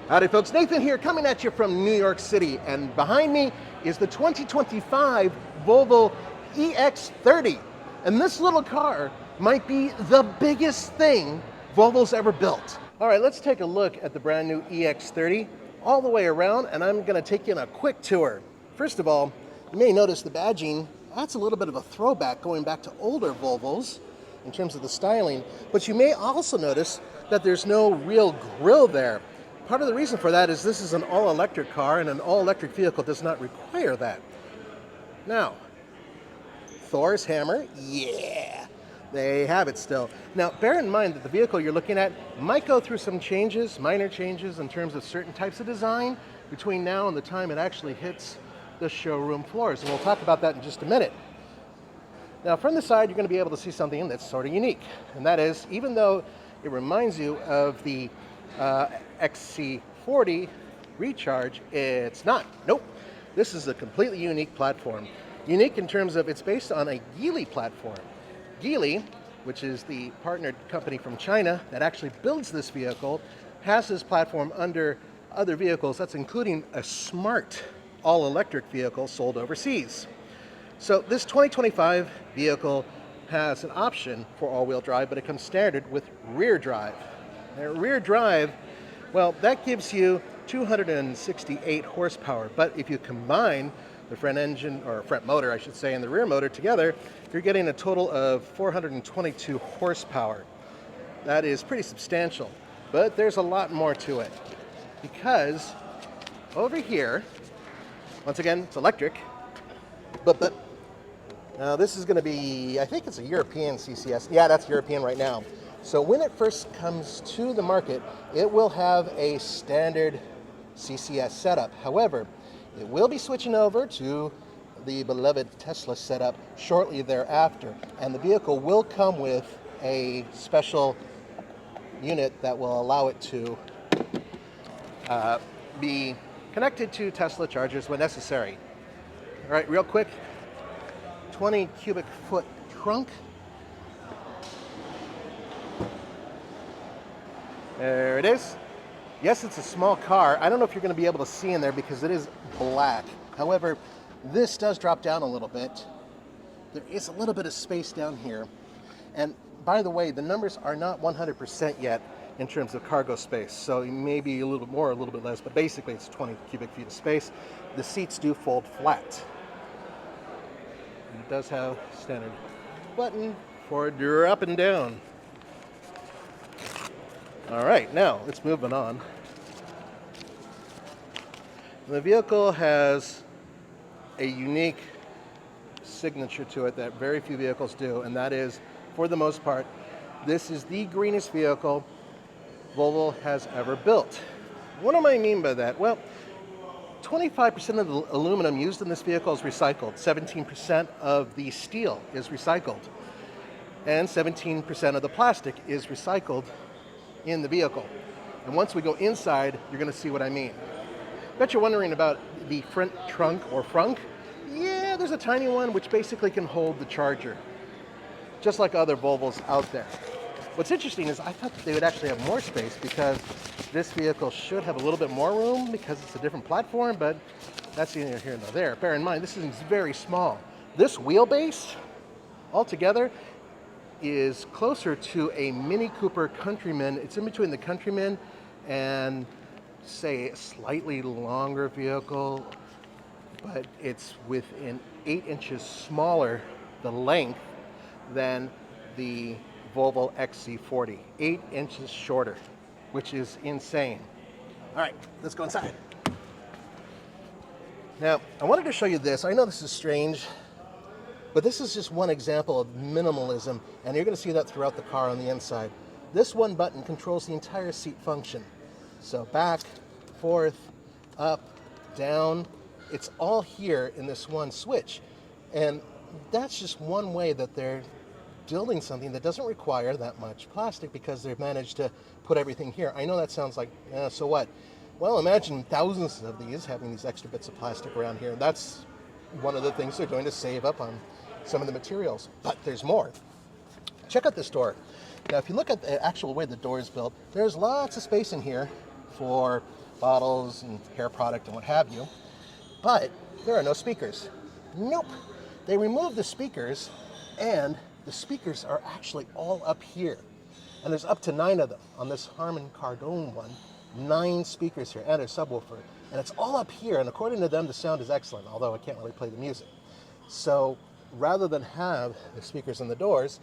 Howdy folks, Nathan here coming at you from New York City, and behind me is the 2025 Volvo EX30. And this little car might be the biggest thing Volvo's ever built. All right, let's take a look at the brand new EX30 all the way around, and I'm gonna take you on a quick tour. First of all, you may notice the badging, that's a little bit of a throwback going back to older Volvos in terms of the styling, but you may also notice that there's no real grille there. Part of the reason for that is this is an all-electric car, and an all-electric vehicle does not require that. Now, Thor's hammer, yeah, they have it still. Now, bear in mind that the vehicle you're looking at might go through some changes, minor changes in terms of certain types of design between now and the time it actually hits the showroom floors, and we'll talk about that in just a minute. Now, from the side, you're going to be able to see something that's sort of unique, and that is, even though it reminds you of the XC40 Recharge, it's not. Nope. This is a completely unique platform. Unique in terms of it's based on a Geely platform. Geely, which is the partnered company from China that actually builds this vehicle, has this platform under other vehicles. That's including a smart all-electric vehicle sold overseas. So this 2025 vehicle has an option for all-wheel drive, but it comes standard with rear drive. Now, rear drive, well, that gives you 268 horsepower, but if you combine the front engine, or front motor, I should say, and the rear motor together, you're getting a total of 422 horsepower. That is pretty substantial, but there's a lot more to it, because over here, once again, it's electric, but now this is going to be, I think it's a European CCS. Yeah, that's European right now. So when it first comes to the market, it will have a standard CCS setup. However, it will be switching over to the beloved Tesla setup shortly thereafter. And the vehicle will come with a special unit that will allow it to be connected to Tesla chargers when necessary. All right, real quick, 20 cubic foot trunk. There it is. Yes, it's a small car. I don't know if you're going to be able to see in there because it is black. However, this does drop down a little bit. There is a little bit of space down here. And by the way, the numbers are not 100% yet in terms of cargo space. So it may be a little bit more, a little bit less, but basically it's 20 cubic feet of space. The seats do fold flat. And it does have a standard button for up and down. All right, now let's move on. The vehicle has a unique signature to it that very few vehicles do, and that is, for the most part, this is the greenest vehicle Volvo has ever built. What do I mean by that? Well, 25% of the aluminum used in this vehicle is recycled, 17% of the steel is recycled, and 17% of the plastic is recycled in the vehicle. And once we go inside, you're going to see what I mean. Bet you're wondering about the front trunk or frunk. Yeah, there's a tiny one which basically can hold the charger, just like other Volvos out there. What's interesting is I thought that they would actually have more space, because this vehicle should have a little bit more room because it's a different platform, but that's neither here nor there. Bear in mind, this is very small. This wheelbase altogether is closer to a Mini Cooper Countryman. It's in between the Countryman and, say, a slightly longer vehicle, but it's within 8 inches smaller, the length, than the Volvo XC40. 8 inches shorter, which is insane. All right, let's go inside. Now, I wanted to show you this. I know this is strange, but this is just one example of minimalism, and you're going to see that throughout the car on the inside. This one button controls the entire seat function. So back, forth, up, down, it's all here in this one switch. And that's just one way that they're building something that doesn't require that much plastic, because they've managed to put everything here. I know that sounds like, so what? Well, imagine thousands of these having these extra bits of plastic around here. That's one of the things they're doing to save up on some of the materials. But there's more. Check out this door. Now, if you look at the actual way the door is built, there's lots of space in here for bottles and hair product and what have you. But there are no speakers. Nope. They removed the speakers, and the speakers are actually all up here. And there's up to 9 of them on this Harman Kardon one. 9 speakers here and a subwoofer. And it's all up here, and according to them, the sound is excellent, although I can't really play the music. So rather than have the speakers in the doors,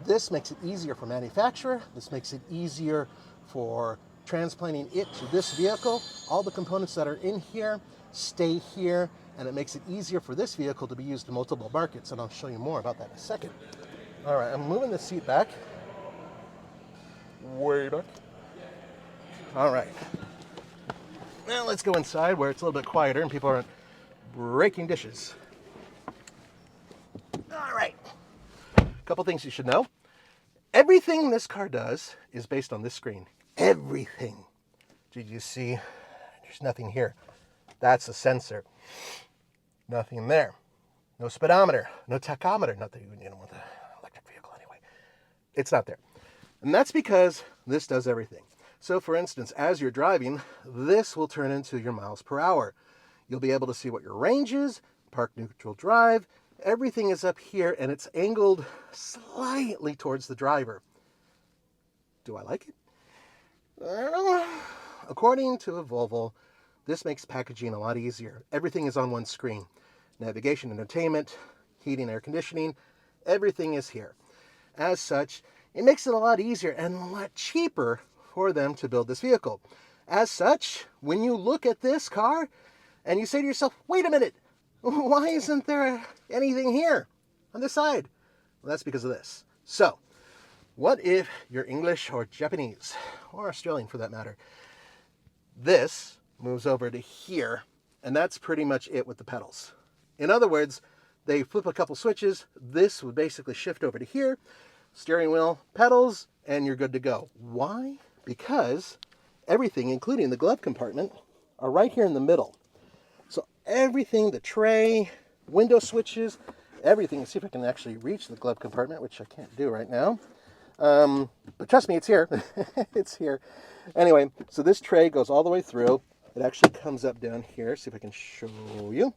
this makes it easier for manufacturer. This makes it easier for transplanting it to this vehicle. All the components that are in here stay here, and it makes it easier for this vehicle to be used in multiple markets, and I'll show you more about that in a second. All right, I'm moving the seat back. Way back. All right. Now let's go inside where it's a little bit quieter and people aren't breaking dishes. All right. A couple things you should know. Everything this car does is based on this screen. Everything. Did you see? There's nothing here. That's a sensor. Nothing there. No speedometer. No tachometer. Not that you would need them with an electric vehicle anyway. It's not there. And that's because this does everything. So for instance, as you're driving, this will turn into your miles per hour. You'll be able to see what your range is, park neutral drive. Everything is up here, and it's angled slightly towards the driver. Do I like it? Well, according to a Volvo, this makes packaging a lot easier. Everything is on one screen. Navigation, entertainment, heating, air conditioning, everything is here. As such, it makes it a lot easier and a lot cheaper for them to build this vehicle. As such, when you look at this car and you say to yourself, wait a minute, why isn't there anything here on this side? Well, that's because of this. So, what if you're English or Japanese, or Australian for that matter? This moves over to here, and that's pretty much it with the pedals. In other words, they flip a couple switches, this would basically shift over to here, steering wheel, pedals, and you're good to go. Why? Because everything, including the glove compartment, are right here in the middle. So everything, the tray, window switches, everything. Let's see if I can actually reach the glove compartment, which I can't do right now. But trust me, it's here. It's here. Anyway, so this tray goes all the way through. It actually comes up down here. See if I can show you.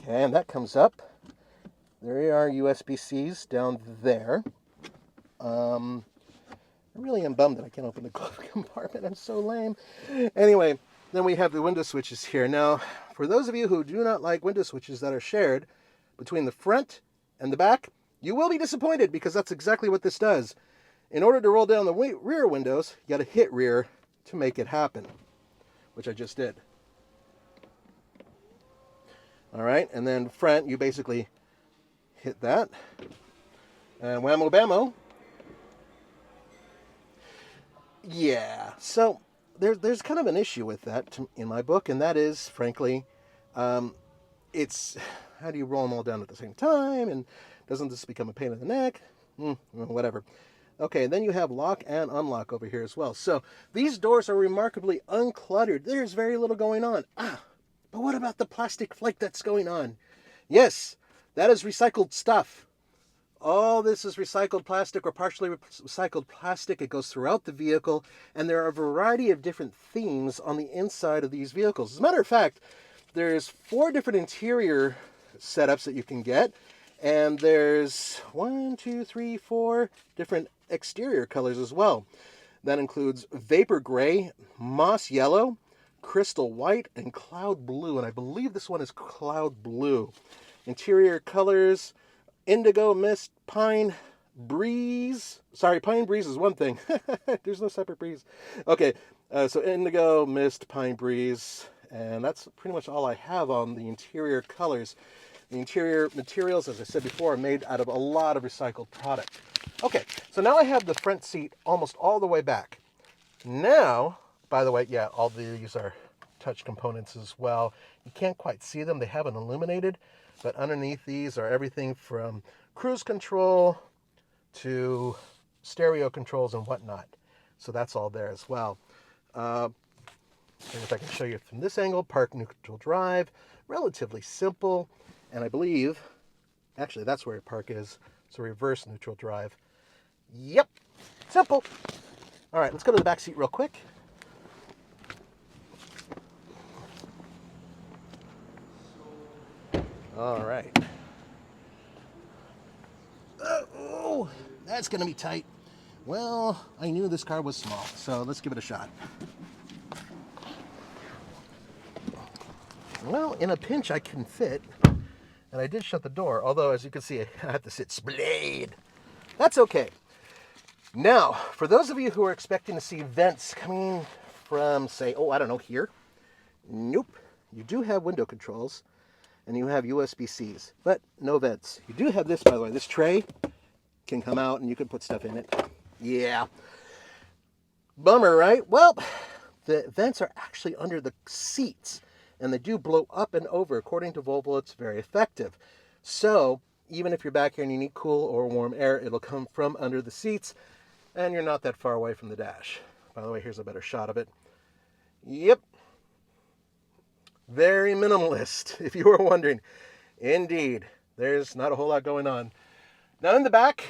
Okay, and that comes up. There are USB-Cs down there. I really am bummed that I can't open the glove compartment. I'm so lame. Anyway, then we have the window switches here. Now, for those of you who do not like window switches that are shared between the front and the back, you will be disappointed because that's exactly what this does. In order to roll down the rear windows, you got to hit rear to make it happen, which I just did. All right, and then front, you basically hit that, and whammo bammo. Yeah, so there's kind of an issue with that in my book, and that is, frankly, it's how do you roll them all down at the same time, and doesn't this become a pain in the neck? Whatever. Okay, and then you have lock and unlock over here as well. So these doors are remarkably uncluttered. There's very little going on. But what about the plastic flake that's going on? Yes, that is recycled stuff. All this is recycled plastic or partially recycled plastic. It goes throughout the vehicle, and there are a variety of different themes on the inside of these vehicles. As a matter of fact, there's 4 different interior setups that you can get, and there's 1, 2, 3, 4 different exterior colors as well. That includes vapor gray, moss yellow, crystal white, and cloud blue, and I believe this one is cloud blue. Interior colors: indigo, mist, pine, breeze. Sorry, pine breeze is one thing. There's no separate breeze. Okay, so indigo, mist, pine breeze, and that's pretty much all I have on the interior colors. The interior materials, as I said before, are made out of a lot of recycled product. Okay, so now I have the front seat almost all the way back. Now, by the way, yeah, all these are touch components as well. You can't quite see them. They haven't illuminated, but underneath these are everything from cruise control to stereo controls and whatnot. So that's all there as well. And if I can show you from this angle, park neutral drive, relatively simple. And I believe, actually that's where park is, so reverse neutral drive. Yep, simple. All right, let's go to the back seat real quick. All right. Oh, that's going to be tight. Well, I knew this car was small, so let's give it a shot. Well, in a pinch, I can fit, and I did shut the door, although, as you can see, I have to sit splayed. That's okay. Now, for those of you who are expecting to see vents coming from, say, I don't know, here. Nope. You do have window controls, and you have USB-Cs, but no vents. You do have this, by the way. This tray can come out, and you can put stuff in it. Yeah. Bummer, right? Well, the vents are actually under the seats, and they do blow up and over. According to Volvo, it's very effective. So, even if you're back here and you need cool or warm air, it'll come from under the seats, and you're not that far away from the dash. By the way, here's a better shot of it. Yep. Very minimalist, if you were wondering. Indeed, there's not a whole lot going on. Now in the back,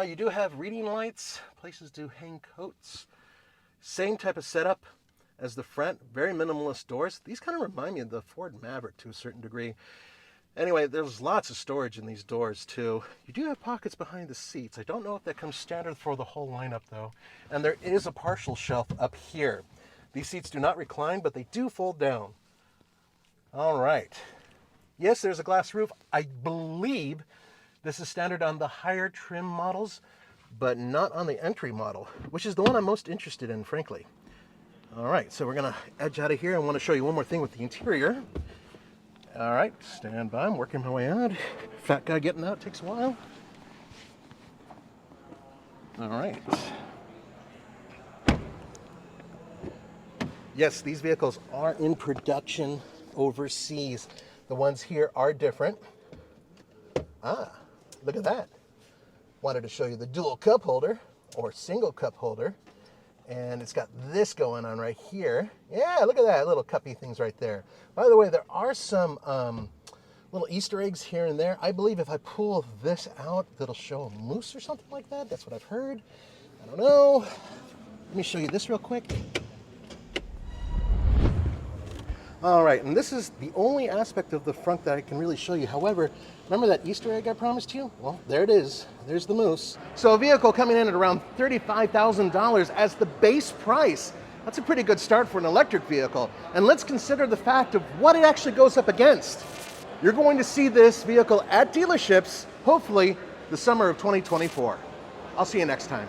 you do have reading lights, places to hang coats. Same type of setup as the front, very minimalist doors. These kind of remind me of the Ford Maverick to a certain degree. Anyway, there's lots of storage in these doors too. You do have pockets behind the seats. I don't know if that comes standard for the whole lineup though. And there is a partial shelf up here. These seats do not recline, but they do fold down. All right. Yes, there's a glass roof. I believe this is standard on the higher trim models, but not on the entry model, which is the one I'm most interested in, frankly. All right, so we're gonna edge out of here. I want to show you one more thing with the interior. All right, stand by. I'm working my way out. Fat guy getting out takes a while. All right. Yes, these vehicles are in production overseas. The ones here are different. Ah, look at that. Wanted to show you the dual cup holder or single cup holder. And it's got this going on right here. Yeah, look at that, little cuppy things right there. By the way, there are some little Easter eggs here and there. I believe if I pull this out, it'll show a moose or something like that. That's what I've heard. I don't know. Let me show you this real quick. All right, and this is the only aspect of the front that I can really show you. However, remember that Easter egg I promised you? Well, there it is. There's the moose. So a vehicle coming in at around $35,000 as the base price. That's a pretty good start for an electric vehicle. And let's consider the fact of what it actually goes up against. You're going to see this vehicle at dealerships, hopefully the summer of 2024. I'll see you next time.